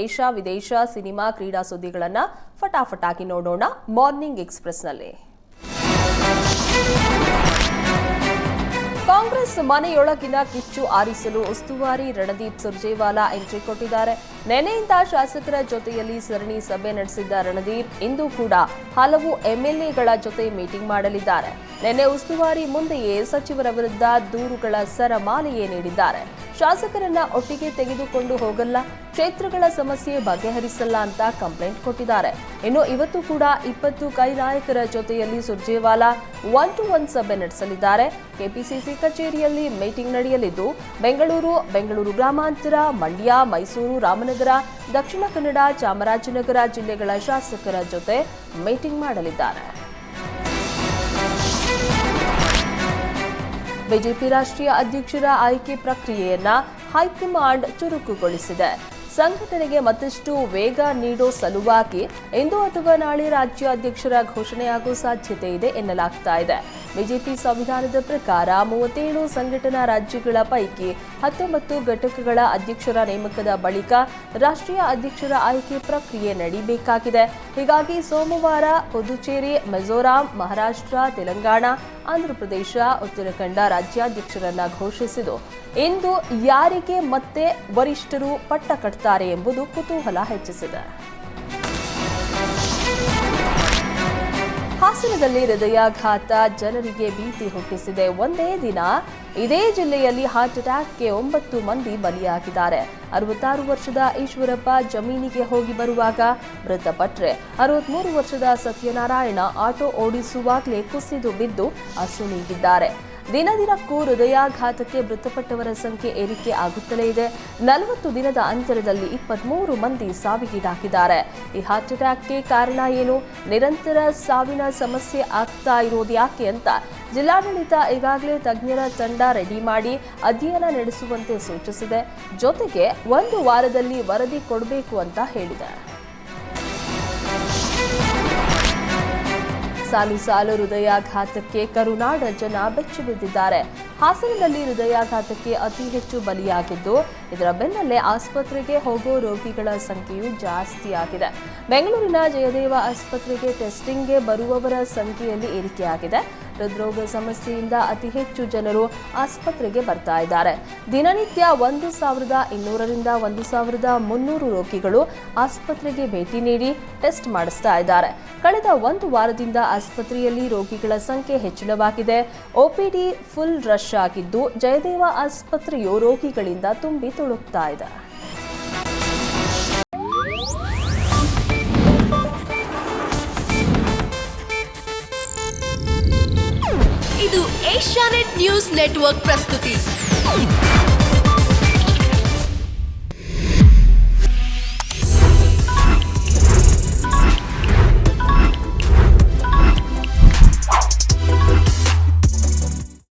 ದೇಶ ವಿದೇಶ ಸಿನಿಮಾ ಕ್ರೀಡಾ ಸುದ್ದಿಗಳನ್ನು ಫಟಾಫಟಾಗಿ ನೋಡೋಣ ಮಾರ್ನಿಂಗ್ ಎಕ್ಸ್‌ಪ್ರೆಸ್‌ನಲ್ಲಿ. ಕಾಂಗ್ರೆಸ್ ಮನೆಯೊಳಗಿನ ಕಿಚ್ಚು ಆರಿಸಲು ಉಸ್ತುವಾರಿ ರಣದೀಪ್ ಸುರ್ಜೇವಾಲಾ ಎಂಟ್ರಿ ಕೊಟ್ಟಿದ್ದಾರೆ. ನೆನೆಯಿಂದ ಶಾಸಕರ ಜೊತೆಯಲ್ಲಿ ಸರಣಿ ಸಭೆ ನಡೆಸಿದ್ದ ರಣದೀಪ್ ಇಂದು ಕೂಡ ಹಲವು ಎಂಎಲ್ಎಗಳ ಜೊತೆ ಮೀಟಿಂಗ್ ಮಾಡಲಿದ್ದಾರೆ. ನೆನ್ನೆ ಉಸ್ತುವಾರಿ ಮುಂದೆಯೇ ಸಚಿವರ ವಿರುದ್ಧ ದೂರುಗಳ ಸರಮಾಲೆಯೇ ನೀಡಿದ್ದಾರೆ. ಶಾಸಕರನ್ನ ಒಟ್ಟಿಗೆ ತೆಗೆದುಕೊಂಡು ಹೋಗಲ್ಲ, ಕ್ಷೇತ್ರಗಳ ಸಮಸ್ಯೆ ಬಗೆಹರಿಸಲ್ಲ ಅಂತ ಕಂಪ್ಲೇಂಟ್ ಕೊಟ್ಟಿದ್ದಾರೆ. ಇನ್ನು ಇವತ್ತು ಕೂಡ 20 ಕೈ ನಾಯಕರ ಜೊತೆಯಲ್ಲಿ ಸುರ್ಜೇವಾಲಾ 1-to-1 ಸಭೆ ನಡೆಸಲಿದ್ದಾರೆ. ಕೆಪಿಸಿಸಿ ಕಚೇರಿಯಲ್ಲಿ ಮೀಟಿಂಗ್ ನಡೆಯಲಿದ್ದು ಬೆಂಗಳೂರು ಗ್ರಾಮಾಂತರ, ಮಂಡ್ಯ, ಮೈಸೂರು, ರಾಮನಗರ, ದಕ್ಷಿಣ ಕನ್ನಡ, ಚಾಮರಾಜನಗರ ಜಿಲ್ಲೆಗಳ ಶಾಸಕರ ಜೊತೆ ಮೀಟಿಂಗ್ ಮಾಡಲಿದ್ದಾರೆ. ಬಿಜೆಪಿ ರಾಷ್ಟ್ರೀಯ ಅಧ್ಯಕ್ಷರ ಆಯ್ಕೆ ಪ್ರಕ್ರಿಯೆಯನ್ನ ಹೈಕಮಾಂಡ್ ಚುರುಕುಗೊಳಿಸಿದೆ. ಸಂಘಟನೆಗೆ ಮತ್ತಷ್ಟು ವೇಗ ನೀಡೋ ಸಲುವಾಗಿ ಇಂದು ಅಥವಾ ನಾಳೆ ರಾಜ್ಯಾಧ್ಯಕ್ಷರ ಘೋಷಣೆಯಾಗುವ ಸಾಧ್ಯತೆ ಇದೆ ಎನ್ನಲಾಗ್ತಾ ಇದೆ. ಬಿಜೆಪಿ ಸಂವಿಧಾನದ ಪ್ರಕಾರ 37 ಸಂಘಟನಾ ರಾಜ್ಯಗಳ ಪೈಕಿ 19 ಘಟಕಗಳ ಅಧ್ಯಕ್ಷರ ನೇಮಕದ ಬಳಿಕ ರಾಷ್ಟ್ರೀಯ ಅಧ್ಯಕ್ಷರ ಆಯ್ಕೆ ಪ್ರಕ್ರಿಯೆ ನಡೆಯಬೇಕಾಗಿದೆ. ಹೀಗಾಗಿ ಸೋಮವಾರ ಪುದುಚೇರಿ, ಮಿಜೋರಾಂ, ಮಹಾರಾಷ್ಟ್ರ, ತೆಲಂಗಾಣ, ಆಂಧ್ರಪ್ರದೇಶ, ಉತ್ತರಾಖಂಡ ರಾಜ್ಯಾಧ್ಯಕ್ಷರನ್ನ ಘೋಷಿಸಿದ್ದು, ಇಂದು ಯಾರಿಗೆ ಮತ್ತೆ ವರಿಷ್ಠರು ಪಟ್ಟ ಕಟ್ತಾರೆ ಎಂಬುದು ಕುತೂಹಲ ಹೆಚ್ಚಿಸಿದೆ. ಹಾಸನದಲ್ಲಿ ಹೃದಯಾಘಾತ ಜನರಿಗೆ ಭೀತಿ ಹುಟ್ಟಿಸಿದೆ. ಒಂದೇ ದಿನ ಇದೇ ಜಿಲ್ಲೆಯಲ್ಲಿ ಹಾರ್ಟ್ ಅಟ್ಯಾಕ್ಗೆ 9 ಮಂದಿ ಬಲಿಯಾಗಿದ್ದಾರೆ. 66 ವರ್ಷದ ಈಶ್ವರಪ್ಪ ಜಮೀನಿಗೆ ಹೋಗಿ ಬರುವಾಗ ಮೃತಪಟ್ಟರೆ, 63 ವರ್ಷದ ಸತ್ಯನಾರಾಯಣ ಆಟೋ ಓಡಿಸುವಾಗಲೇ ಕುಸಿದು ಬಿದ್ದು ಅಸುನೀಗಿದ್ದಾರೆ. ದಿನದಿನಕ್ಕೂ ಹೃದಯಾಘಾತಕ್ಕೆ ಮೃತಪಟ್ಟವರ ಸಂಖ್ಯೆ ಏರಿಕೆ ಆಗುತ್ತಲೇ ಇದೆ. 40 ದಿನದ ಅಂತರದಲ್ಲಿ 23 ಮಂದಿ ಸಾವಿಗೀಡಾಗಿದ್ದಾರೆ. ಈ ಹಾರ್ಟ್ ಅಟ್ಯಾಕ್ಗೆ ಕಾರಣ ಏನು, ನಿರಂತರ ಸಾವಿನ ಸಮಸ್ಯೆ ಆಗ್ತಾ ಇರೋದು ಯಾಕೆ ಅಂತ ಜಿಲ್ಲಾಡಳಿತ ಈಗಾಗಲೇ ತಜ್ಞರ ತಂಡ ರೆಡಿ ಮಾಡಿ ಅಧ್ಯಯನ ನಡೆಸುವಂತೆ ಸೂಚಿಸಿದೆ. ಜೊತೆಗೆ 1 ವಾರದಲ್ಲಿ ವರದಿ ಕೊಡಬೇಕು ಅಂತ ಹೇಳಿದೆ. ಸಾಲು ಹೃದಯಾಘಾತಕ್ಕೆ ಕರುನಾಡ ಜನ ಬೆಚ್ಚಿ ಬಿದ್ದಿದ್ದಾರೆ. ಹಾಸನದಲ್ಲಿ ಹೃದಯಾಘಾತಕ್ಕೆ ಅತಿ ಹೆಚ್ಚು ಬಲಿಯಾಗಿದ್ದು, ಇದರ ಬೆನ್ನಲ್ಲೇ ಆಸ್ಪತ್ರೆಗೆ ಹೋಗೋ ರೋಗಿಗಳ ಸಂಖ್ಯೆಯೂ ಜಾಸ್ತಿ ಆಗಿದೆ. ಬೆಂಗಳೂರಿನ ಜಯದೇವ ಆಸ್ಪತ್ರೆಗೆ ಟೆಸ್ಟಿಂಗ್ಗೆ ಬರುವವರ ಸಂಖ್ಯೆಯಲ್ಲಿ ಏರಿಕೆಯಾಗಿದೆ. ಹೃದ್ರೋಗ ಸಮಸ್ಯೆಯಿಂದ ಅತಿ ಹೆಚ್ಚು ಜನರು ಆಸ್ಪತ್ರೆಗೆ ಬರ್ತಾ ಇದ್ದಾರೆ. ದಿನನಿತ್ಯ 1200ರಿಂದ 1300 ರೋಗಿಗಳು ಆಸ್ಪತ್ರೆಗೆ ಭೇಟಿ ನೀಡಿ ಟೆಸ್ಟ್ ಮಾಡಿಸ್ತಾ ಇದ್ದಾರೆ. ಕಳೆದ 1 ವಾರದಿಂದ ಆಸ್ಪತ್ರೆಯಲ್ಲಿ ರೋಗಿಗಳ ಸಂಖ್ಯೆ ಹೆಚ್ಚಳವಾಗಿದೆ. ಒಪಿಡಿ ಫುಲ್ ರಶ್ ಆಗಿದ್ದು, ಜಯದೇವ ಆಸ್ಪತ್ರೆಯು ರೋಗಿಗಳಿಂದ ತುಂಬಿ ತುಳುಕ್ತಾ ಇದೆ. ಇದು ಏಷ್ಯಾನೆಟ್ ನ್ಯೂಸ್ ನೆಟ್ವರ್ಕ್ ಪ್ರಸ್ತುತಿ.